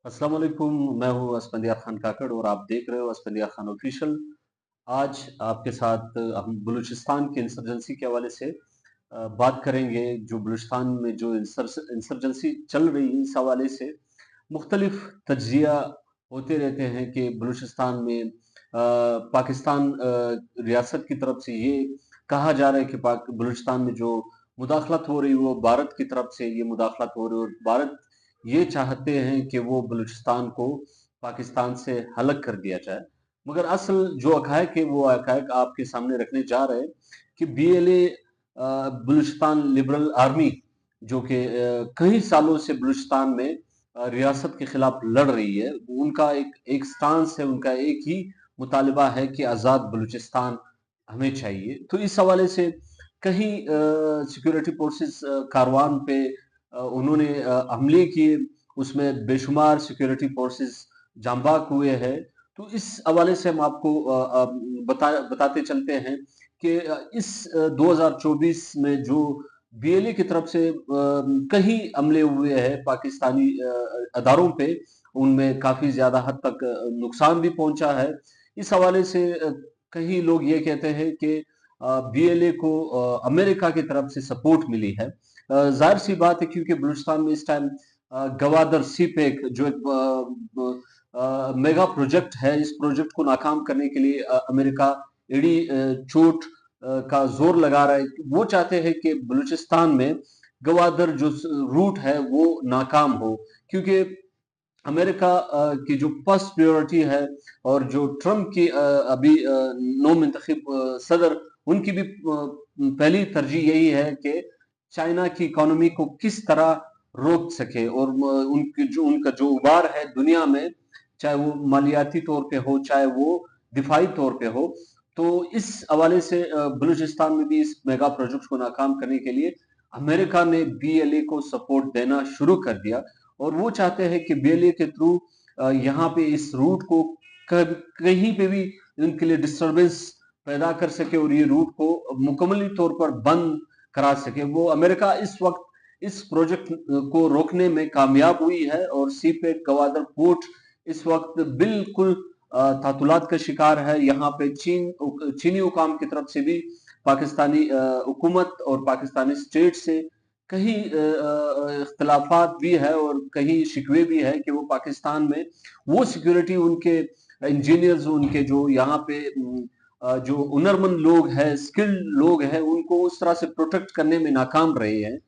अस्सलाम वालेकुम। मैं हूँ असफंदियार खान काकड़ और आप देख रहे हो असफंदियार खान ऑफिशियल। आज आपके साथ हम बलूचिस्तान की इंसर्जेंसी के हवाले से बात करेंगे। जो बलूचिस्तान में जो इंसर्जेंसी चल रही है, इस हवाले से मुख्तलिफ तज्जिया होते रहते हैं कि बलूचिस्तान में पाकिस्तान रियासत की तरफ से ये कहा जा रहा है कि बलूचिस्तान में जो मुदाखलत हो रही है वो भारत की तरफ से ये मुदाखलत हो रही है, और भारत ये चाहते हैं कि वो बलूचिस्तान को पाकिस्तान से अलग कर दिया जाए। मगर असल जो हकायक है वो हकायक आपके सामने रखने जा रहे हैं कि बीएलए बलूचिस्तान लिबरल आर्मी जो कि कई सालों से बलूचिस्तान में रियासत के खिलाफ लड़ रही है, उनका एक एक स्टांस है, उनका एक ही मुतालिबा है कि आज़ाद बलूचिस्तान हमें चाहिए। तो इस हवाले से कहीं सिक्योरिटी फोर्सेस कारवान पे उन्होंने हमले किए, उसमें बेशुमार सिक्योरिटी फोर्सेस जांबाक हुए हैं। तो इस हवाले से हम आपको बताते चलते हैं कि इस 2024 में जो बीएलए की तरफ से कई हमले हुए हैं पाकिस्तानी अदारों पे, उनमें काफी ज्यादा हद तक नुकसान भी पहुंचा है। इस हवाले से कई लोग ये कहते हैं कि बीएलए को अमेरिका की तरफ से सपोर्ट मिली है। जाहिर सी बात है क्योंकि बलूचिस्तान में इस टाइम गवादर सीपेक जो एक मेगा प्रोजेक्ट है, इस प्रोजेक्ट को नाकाम करने के लिए अमेरिका एड़ी चोट का जोर लगा रहा है। वो चाहते हैं कि बलूचिस्तान में गवादर जो रूट है वो नाकाम हो, क्योंकि अमेरिका की जो फर्स्ट प्रायोरिटी है और जो ट्रम्प की अभी नौ मुंतखब सदर, उनकी भी पहली तरजीह यही है कि चाइना की इकोनॉमी को किस तरह रोक सके, और उनका जो उबार है दुनिया में, चाहे वो मालियाती तौर पे हो चाहे वो दिफाई तौर पे हो। तो इस हवाले से बलूचिस्तान में भी इस मेगा प्रोजेक्ट को नाकाम करने के लिए अमेरिका ने बीएलए को सपोर्ट देना शुरू कर दिया, और वो चाहते हैं कि बीएलए के थ्रू यहाँ पे इस रूट को कहीं पे भी इनके लिए डिस्टरबेंस पैदा कर सके और ये रूट को मुकम्मली तौर पर बंद करा सके। वो अमेरिका इस वक्त इस प्रोजेक्ट को रोकने में कामयाब हुई है, और सीपेक गवादर पोर्ट इस वक्त बिल्कुल तातुलात का शिकार है। यहाँ पे चीनी हुकाम की तरफ से भी पाकिस्तानी हुकूमत और पाकिस्तानी स्टेट से कहीं इख्तलाफात भी है और कहीं शिकवे भी है कि वो पाकिस्तान में वो सिक्योरिटी उनके इंजीनियर्स, उनके जो यहाँ पे जो हुनरमंद लोग हैं, स्किल्ड लोग हैं, उनको उस तरह से प्रोटेक्ट करने में नाकाम रहे हैं।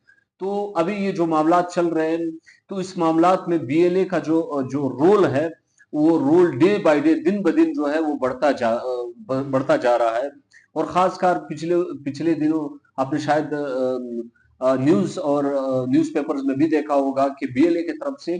तो अभी ये जो मामलात चल रहे हैं, तो इस मामलात में बीएलए का जो जो रोल है, वो रोल डे बाय डे, दिन ब दिन जो है वो बढ़ता जा रहा है। और खासकर पिछले पिछले दिनों आपने शायद न्यूज और न्यूज़पेपर्स में भी देखा होगा कि बीएलए की तरफ से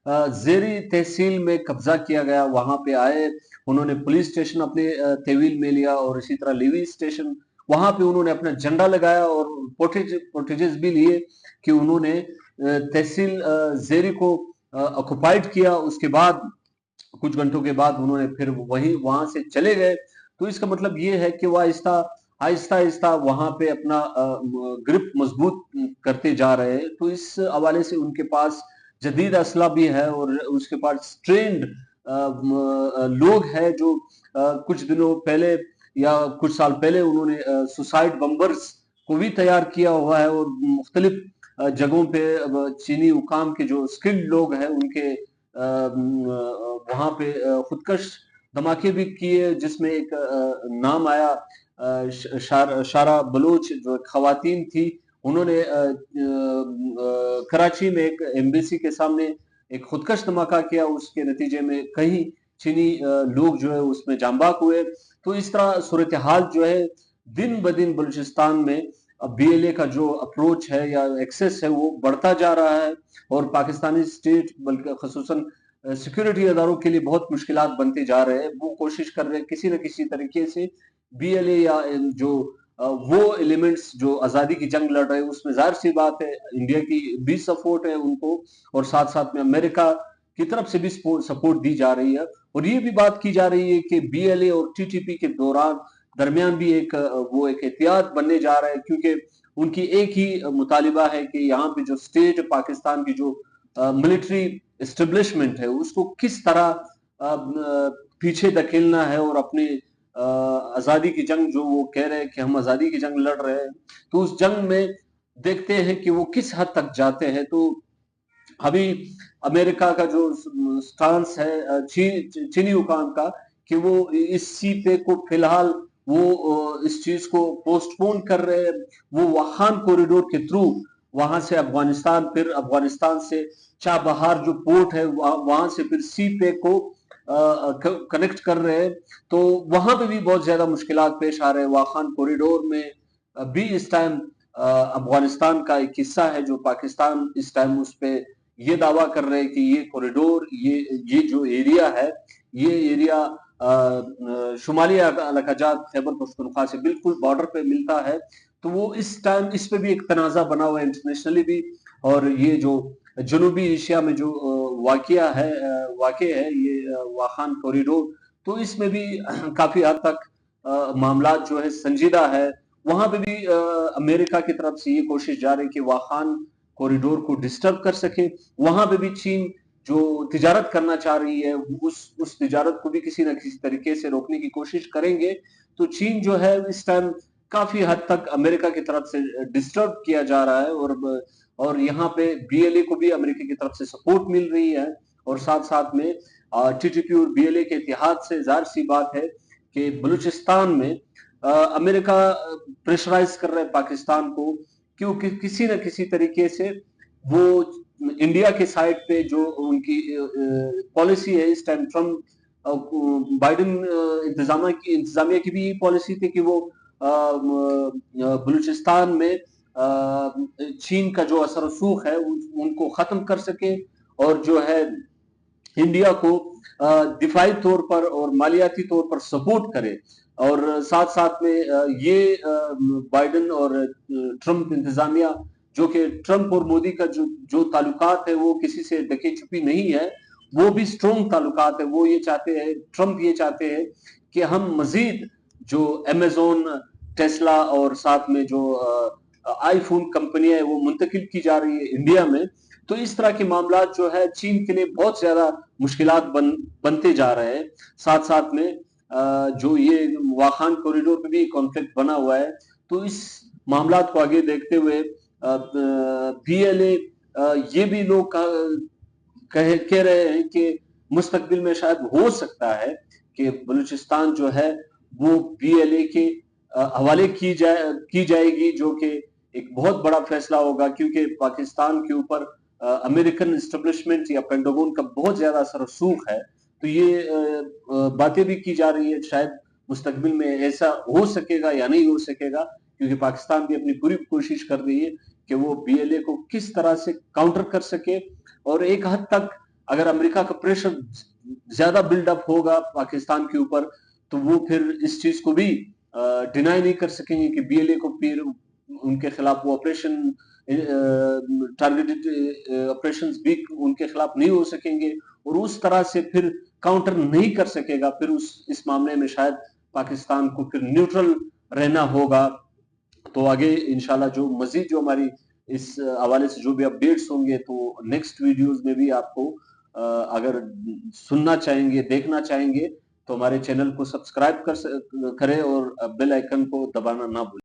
जेरी तहसील में कब्जा किया गया। वहां पे आए, उन्होंने पुलिस स्टेशन अपने तहवील में लिया, और इसी तरह लेवी स्टेशन, वहां पे उन्होंने अपना झंडा लगाया और पोटेजेस भी लिए कि उन्होंने तहसील जेरी को ऑक्युपाइड किया। उसके बाद कुछ घंटों के बाद उन्होंने फिर वहां से चले गए। तो इसका मतलब ये है कि वो आहिस्ता आहिस्ता आहिस्ता वहां पे अपना ग्रिप मजबूत करते जा रहे हैं। तो इस हवाले से उनके पास जदीद असला भी है, और उसके पास ट्रेंड लोग हैं जो कुछ दिनों पहले या कुछ साल पहले उन्होंने सुसाइड बम्बर्स को भी तैयार किया हुआ है, और मुख्तलिफ जगहों पे चीनी हुकाम के जो स्किल्ड लोग हैं उनके वहां पे खुदकश धमाके भी किए, जिसमें एक नाम आया शारा बलूच, जो खवातीन थी। उन्होंने कराची में एक एम्बेसी के सामने एक खुदकश धमाका किया, उसके नतीजे में कई चीनी लोग जो है उसमें जांबाक हुए। तो इस तरह सूरत हाल जो है दिन ब दिन बलूचिस्तान में बीएलए का जो अप्रोच है या एक्सेस है वो बढ़ता जा रहा है, और पाकिस्तानी स्टेट बल्कि खसूसन सिक्योरिटी अदारों के लिए बहुत मुश्किलात बनते जा रहे हैं। वो कोशिश कर रहे हैं किसी न किसी तरीके से बीएलए या जो वो एलिमेंट्स जो आज़ादी की जंग लड़ रहे हैं, उसमें जाहिर सी बात है इंडिया की भी सपोर्ट है उनको, और साथ साथ में अमेरिका की तरफ से भी सपोर्ट दी जा रही है। और ये भी बात की जा रही है कि बीएलए और टीटीपी के दरमियान भी एक वो एक एहतियात बनने जा रहा है, क्योंकि उनकी एक ही मुतालिबा है कि यहाँ पे जो स्टेट पाकिस्तान की जो मिलिट्री एस्टेब्लिशमेंट है उसको किस तरह पीछे धकेलना है और अपनी आजादी की जंग जो वो कह रहे हैं कि हम आजादी की जंग लड़ रहे हैं, तो उस जंग में देखते हैं कि वो किस हद तक जाते हैं। तो अभी अमेरिका का जो स्टांस है चीनी हुकाम का कि वो इस सीपे को फिलहाल वो इस चीज को पोस्टपोन कर रहे हैं। वो वहान कॉरिडोर के थ्रू वहां से अफगानिस्तान, फिर अफगानिस्तान से चाबहार जो पोर्ट है वहां से फिर सीपे को कनेक्ट कर रहे हैं। तो वहां पे भी बहुत ज्यादा मुश्किलात पेश आ रहे हैं। वाखान कॉरिडोर में भी इस टाइम अफगानिस्तान का एक हिस्सा है जो पाकिस्तान इस टाइम उस पे ये दावा कर रहे हैं कि ये कॉरिडोर, ये जो एरिया है, ये एरिया शुमाली अलकाजात खैबर पख्तूनख्वा से बिल्कुल बॉर्डर पे मिलता है। तो वो इस टाइम इस पे भी एक तनाजा बना हुआ है इंटरनेशनली भी। और ये जो जनूबी एशिया में जो वाक़ है ये वाखान कॉरिडोर, तो इसमें भी काफी हद तक मामला जो है संजीदा है। वहां पे भी अमेरिका की तरफ से ये कोशिश जारी है कि वाखान कॉरिडोर को डिस्टर्ब कर सके। वहां पे भी चीन जो तिजारत करना चाह रही है उस तिजारत को भी किसी न किसी तरीके से रोकने की कोशिश करेंगे। तो चीन जो है इस टाइम काफी हद तक अमेरिका की तरफ से डिस्टर्ब किया जा रहा है। और यहाँ पे बीएलए को भी अमेरिका की तरफ से सपोर्ट मिल रही है। और साथ साथ में टीटीपी और बीएलए के इतिहाद से जाहिर सी बात है कि बलूचिस्तान में अमेरिका प्रेशराइज कर रहा है पाकिस्तान को, क्योंकि किसी न किसी तरीके से वो इंडिया के साइड पे जो उनकी पॉलिसी है इस टाइम, ट्रम्प बाइडेन इंतजामिया की भी पॉलिसी थी कि वो बलूचिस्तान में चीन का जो असर रसूख है उनको खत्म कर सके और जो है इंडिया को दिफाई तौर पर और मालियाती तौर पर सपोर्ट करे। और साथ साथ में ये बाइडेन और ट्रम्प इंतजामिया, जो कि ट्रम्प और मोदी का जो ताल्लुकात है वो किसी से ढकी छुपी नहीं है, वो भी स्ट्रॉन्ग ताल्लुकात है। वो ये चाहते हैं, ट्रम्प ये चाहते हैं कि हम मजीद जो अमेजोन, टेस्ला और साथ में जो आईफोन कंपनियां है वो मुंतकिल की जा रही है इंडिया में। तो इस तरह के मामला जो है चीन के लिए बहुत ज्यादा मुश्किलात बनते जा रहे हैं। साथ साथ में जो ये वाखान कॉरिडोर पे भी कॉन्फ्लिक्ट बना हुआ है। तो इस मामला को आगे देखते हुए बीएलए ये भी लोग कह रहे हैं कि मुस्तकबिल में शायद हो सकता है कि बलूचिस्तान जो है वो बीएलए के हवाले की जाएगी, जो कि एक बहुत बड़ा फैसला होगा, क्योंकि पाकिस्तान के ऊपर अमेरिकन एस्टेब्लिशमेंट या पेंटागन का बहुत ज्यादा असर रसूख है। तो ये बातें भी की जा रही है शायद मुस्तकबिल में ऐसा हो सकेगा या नहीं हो सकेगा, क्योंकि पाकिस्तान भी अपनी पूरी कोशिश कर रही है कि वो बीएलए को किस तरह से काउंटर कर सके। और एक हद तक अगर अमेरिका का प्रेशर ज्यादा बिल्डअप होगा पाकिस्तान के ऊपर, तो वो फिर इस चीज को भी डिनाई नहीं कर सकेंगे कि बीएलए को फिर उनके खिलाफ वो ऑपरेशन, टारगेटेड ऑपरेशंस भी उनके खिलाफ नहीं हो सकेंगे और उस तरह से फिर काउंटर नहीं कर सकेगा। फिर इस मामले में शायद पाकिस्तान को फिर न्यूट्रल रहना होगा। तो आगे इंशाल्लाह जो मजीद जो हमारी इस हवाले से जो भी अपडेट्स होंगे तो नेक्स्ट वीडियोस में भी आपको अगर सुनना चाहेंगे, देखना चाहेंगे, तो हमारे चैनल को सब्सक्राइब करें और बेल आइकन को दबाना ना भूलें।